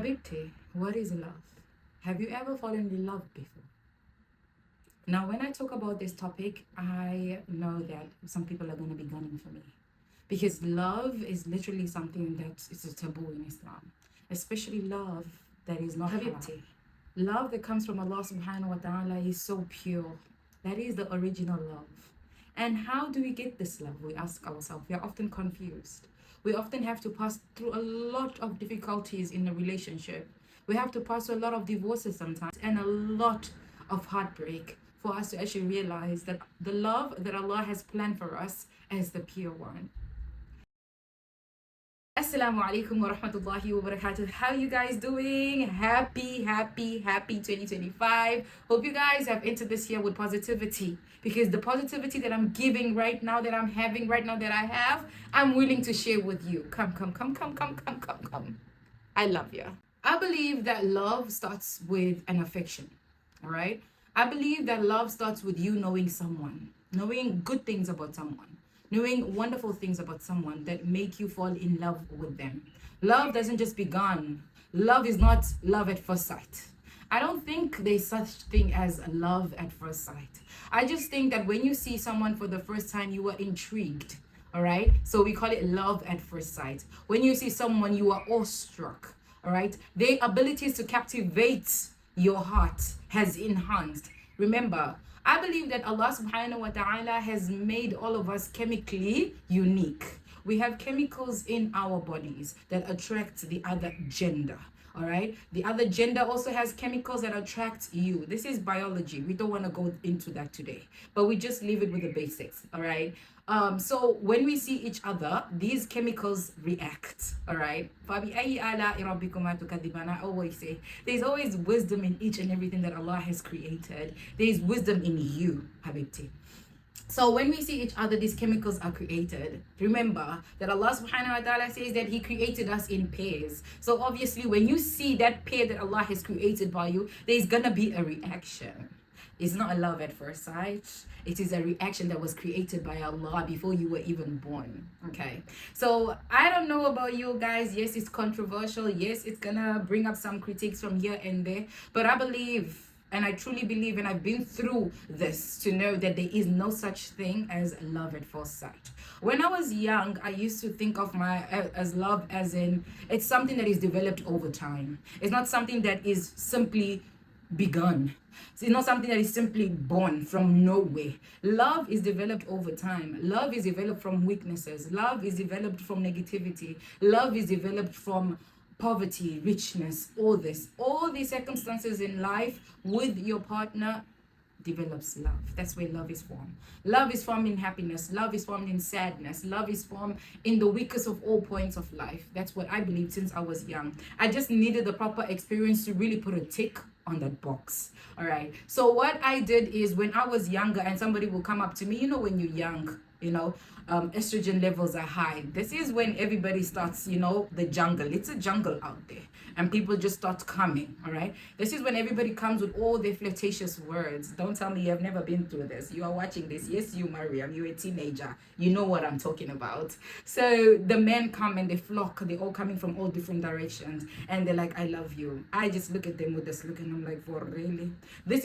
Habibti, what is love? Have you ever fallen in love before? Now, when I talk about this topic, I know that some people are going to be gunning for me because love is literally something that is a taboo in Islam, especially love that is not Habibti. Love that comes from Allah subhanahu wa ta'ala is so pure. That is the original love. And how do we get this love? We ask ourselves. We are often confused. We often have to pass through a lot of difficulties in a relationship. We have to pass through a lot of divorces sometimes and a lot of heartbreak for us to actually realize that the love that Allah has planned for us is the pure one. Assalamu alaikum wa rahmatullahi wa barakatuh. How you guys doing? Happy 2025. Hope you guys have entered this year with positivity, because the positivity that I'm giving right now, that I'm having right now, that I have, I'm willing to share with you. Come. I love you. I believe that love starts with an affection. All right. I believe that love starts with you knowing someone, knowing good things about someone, knowing wonderful things about someone that make you fall in love with them. Love doesn't just begin. Love is not love at first sight. I don't think there's such thing as love at first sight. I just think that when you see someone for the first time, you are intrigued. All right. So we call it love at first sight. When you see someone, you are awestruck. All right. Their abilities to captivate your heart has enhanced. Remember, I believe that Allah subhanahu wa ta'ala has made all of us chemically unique. We have chemicals in our bodies that attract the other gender. All right. The other gender also has chemicals that attract you. This is biology. We don't want to go into that today, but we just leave it with the basics. All right. So when we see each other, these chemicals react. All right. I always say there's always wisdom in each and everything that Allah has created. There's wisdom in you, Habibti. So when we see each other, these chemicals are created. Remember that Allah subhanahu wa ta'ala says that He created us in pairs. So obviously when you see that pair that Allah has created by you, there's gonna be a reaction. It's not a love at first sight. It is a reaction that was created by Allah before you were even born. Okay. So I don't know about you guys. Yes, it's controversial. Yes, it's gonna bring up some critiques from here and there. But I believe, and I truly believe, and I've been through this to know that there is no such thing as love at first sight. When I was young, I used to think of as love as in it's something that is developed over time. It's not something that is simply begun. It's not something that is simply born from nowhere. Love is developed over time. Love is developed from weaknesses. Love is developed from negativity. Love is developed from poverty, richness, all these circumstances in life with your partner develops love. That's where love is formed. Love is formed in happiness. Love is formed in sadness. Love is formed in the weakest of all points of life. That's what I believed since I was young. I just needed the proper experience to really put a tick on that box. All right. So what I did is when I was younger and somebody will come up to me, when you're young, estrogen levels are high. This is when everybody starts, the jungle. It's a jungle out there. And people just start coming, all right? This is when everybody comes with all their flirtatious words. Don't tell me you have never been through this. You are watching this. Yes, you, Mariam, you're a teenager. You know what I'm talking about. So the men come and they flock. They're all coming from all different directions. And they're like, I love you. I just look at them with this look and I'm like, for really? This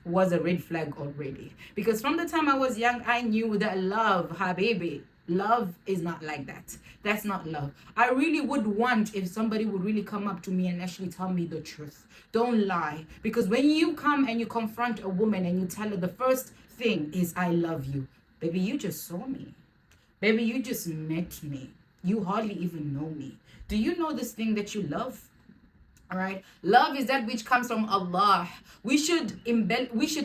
was a red flag already. Because from the time I was young, I knew that love, habibi, love is not like that. That's not love. I really would want if somebody would really come up to me and actually tell me the truth. Don't lie. Because when you come and you confront a woman and you tell her the first thing is, I love you. Baby, you just saw me. Baby, you just met me. You hardly even know me. Do you know this thing that you love? All right. Love is that which comes from Allah. We should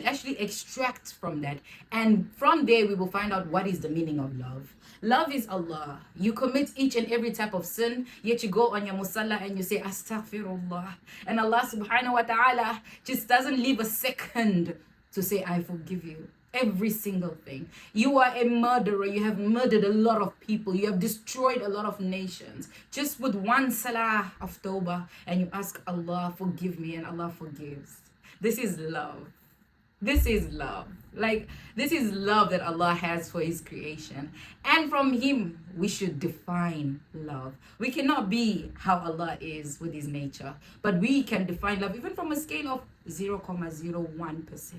actually extract from that. And from there, we will find out what is the meaning of love. Love is Allah. You commit each and every type of sin, yet you go on your musalla and you say, Astaghfirullah. And Allah subhanahu wa ta'ala just doesn't leave a second to say, I forgive you. Every single thing. You are a murderer. You have murdered a lot of people. You have destroyed a lot of nations. Just with one salah of tawbah, and you ask Allah, forgive me, and Allah forgives. This is love. This is love. Like, this is love that Allah has for His creation. And from Him, we should define love. We cannot be how Allah is with His nature, but we can define love even from a scale of 0.01%.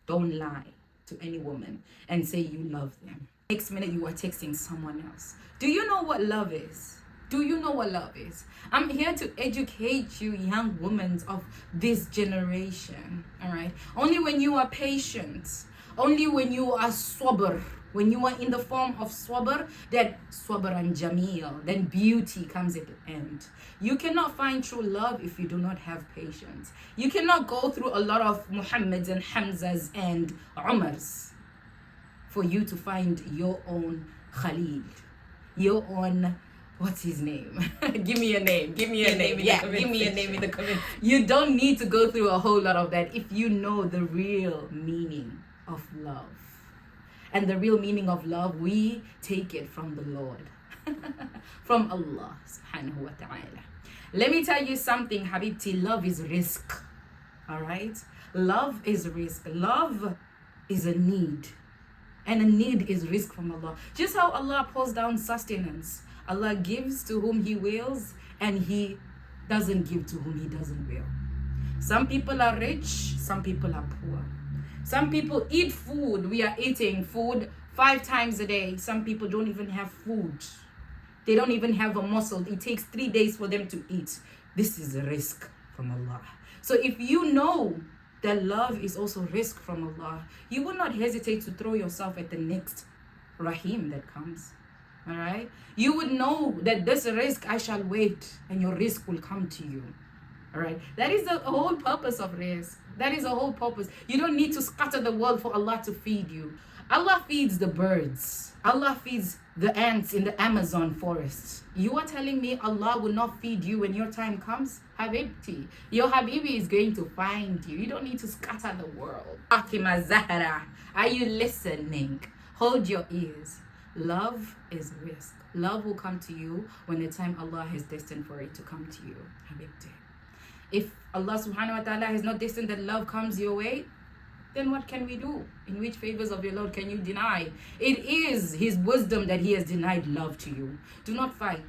Don't lie to any woman and say you love them. Next minute, you are texting someone else. Do you know what love is? Do you know what love is? I'm here to educate you, young women of this generation. All right. Only when you are patient, only when you are sabr, when you are in the form of sabr, that sabr and jameel, then beauty comes at the end. You cannot find true love if you do not have patience. You cannot go through a lot of Muhammads and Hamzas and Umars for you to find your own Khalil, your own, what's his name? Give me a name. Give me a name. Yeah, give me a name in the comments. You don't need to go through a whole lot of that if you know the real meaning of love. And the real meaning of love, we take it from the Lord, from Allah subhanahu wa ta'ala. Let me tell you something, Habibti. Love is risk. All right? Love is risk. Love is a need. And a need is risk from Allah. Just how Allah pulls down sustenance. Allah gives to whom He wills, and He doesn't give to whom He doesn't will. Some people are rich, some people are poor. Some people eat food. We are eating food 5 times a day. Some people don't even have food. They don't even have a muscle. It takes 3 days for them to eat. This is a risk from Allah. So if you know that love is also risk from Allah, you will not hesitate to throw yourself at the next rahim that comes. All right? You would know that this risk, I shall wait, and your risk will come to you. All right? That is the whole purpose of risk. That is the whole purpose. You don't need to scatter the world for Allah to feed you. Allah feeds the birds. Allah feeds the ants in the Amazon forest. You are telling me Allah will not feed you when your time comes? Habibti, your Habibi is going to find you. You don't need to scatter the world. Fatima Zahra, are you listening? Hold your ears. Love is risk. Love will come to you when the time Allah has destined for it to come to you, Habibti. If Allah subhanahu wa ta'ala has not destined that love comes your way, then what can we do? In which favors of your Lord can you deny? It is His wisdom that He has denied love to you. Do not fight.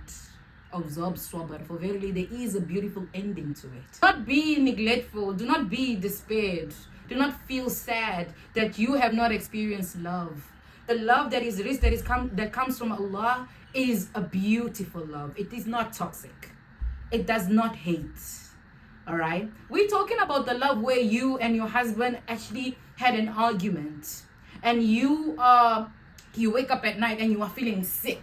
Observe sabr, for verily there is a beautiful ending to it. Do not be neglectful. Do not be despaired. Do not feel sad that you have not experienced love. The love that is rich, that comes from Allah, is a beautiful love. It is not toxic. It does not hate. All right? We're talking about the love where you and your husband actually had an argument, and you wake up at night and you are feeling sick.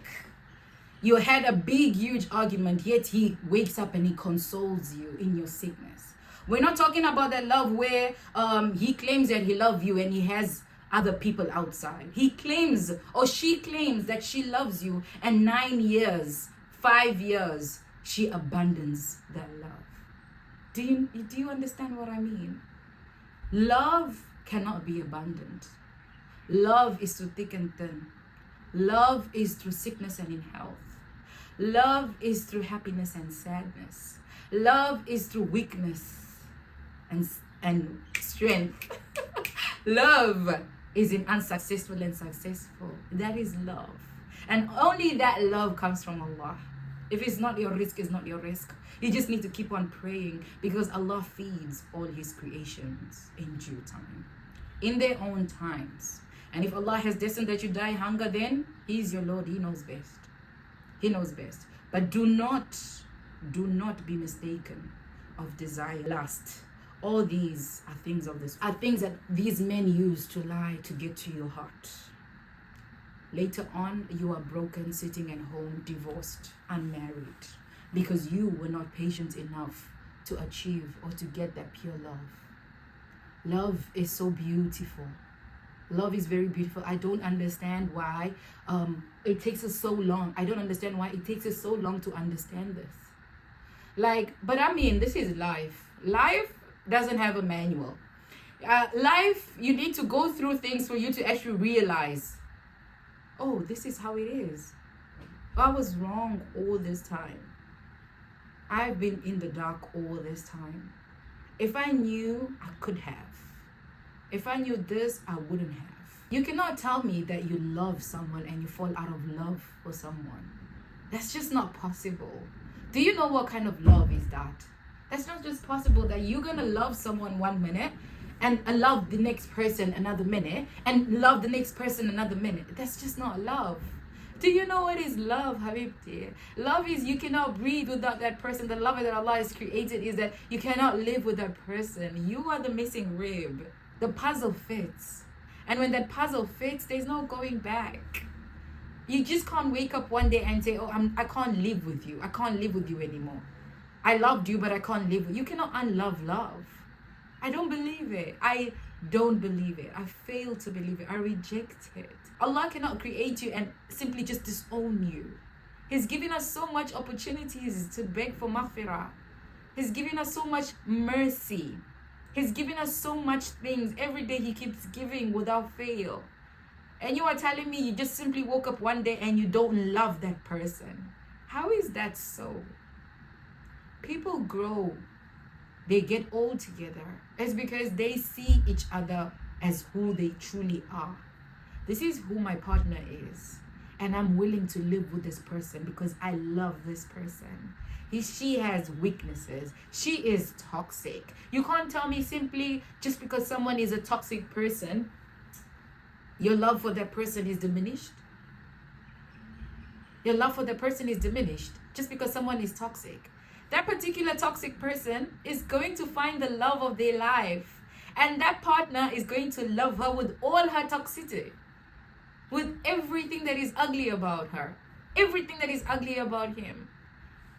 You had a big, huge argument, yet he wakes up and he consoles you in your sickness. We're not talking about that love where he claims that he loves you and he has other people outside. He claims, or she claims, that she loves you, and 9 years, 5 years, she abandons that love. Do you understand what I mean? Love cannot be abandoned. Love is through thick and thin. Love is through sickness and in health. Love is through happiness and sadness. Love is through weakness and strength. Love is in unsuccessful and successful. That is love. And only that love comes from Allah. If it's not your risk, it's not your risk. You just need to keep on praying, because Allah feeds all His creations in due time, in their own times. And if Allah has destined that you die hunger, then He's your Lord. He knows best. He knows best. But do not be mistaken of desire, lust. All these are things of this, are things that these men use to lie to get to your heart. Later on, you are broken, sitting at home, divorced, unmarried, because you were not patient enough to achieve or to get that pure love. Love is so beautiful. Love is very beautiful. I don't understand why it takes us so long. I don't understand why it takes us so long to understand this. But I mean, this is life. Life doesn't have a manual. Life, you need to go through things for you to actually realize, oh, this is how it is. I was wrong all this time. I've been in the dark all this time. If I knew, I could have. If I knew this, I wouldn't have. You cannot tell me that you love someone and you fall out of love for someone. That's just not possible. Do you know what kind of love is that? That's not just possible that you're gonna love someone 1 minute and love the next person another minute and love the next person another minute. That's just not love. Do you know what is love, Habibti? Love is you cannot breathe without that person. The love that Allah has created is that you cannot live with that person. You are the missing rib. The puzzle fits. And when that puzzle fits, there's no going back. You just can't wake up one day and say, oh, I can't live with you. I can't live with you anymore. I loved you, but I can't live with you. You cannot unlove love. I don't believe it. I don't believe it. I fail to believe it. I reject it. Allah cannot create you and simply just disown you. He's giving us so much opportunities to beg for maghfirah. He's giving us so much mercy. He's giving us so much things. Every day he keeps giving without fail. And you are telling me you just simply woke up one day and you don't love that person. How is that so? People grow. They get old together. It's because they see each other as who they truly are. This is who my partner is. And I'm willing to live with this person because I love this person. She has weaknesses. She is toxic. You can't tell me simply just because someone is a toxic person, your love for that person is diminished. Your love for that person is diminished just because someone is toxic. That particular toxic person is going to find the love of their life. And that partner is going to love her with all her toxicity. With everything that is ugly about her. Everything that is ugly about him.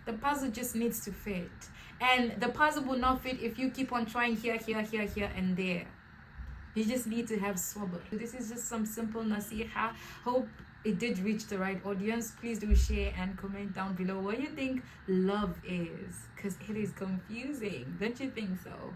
The puzzle just needs to fit. And the puzzle will not fit if you keep on trying here, and there. You just need to have sabr. This is just some simple nasiha. Hope it did reach the right audience. Please do share and comment down below what you think love is. Because it is confusing. Don't you think so?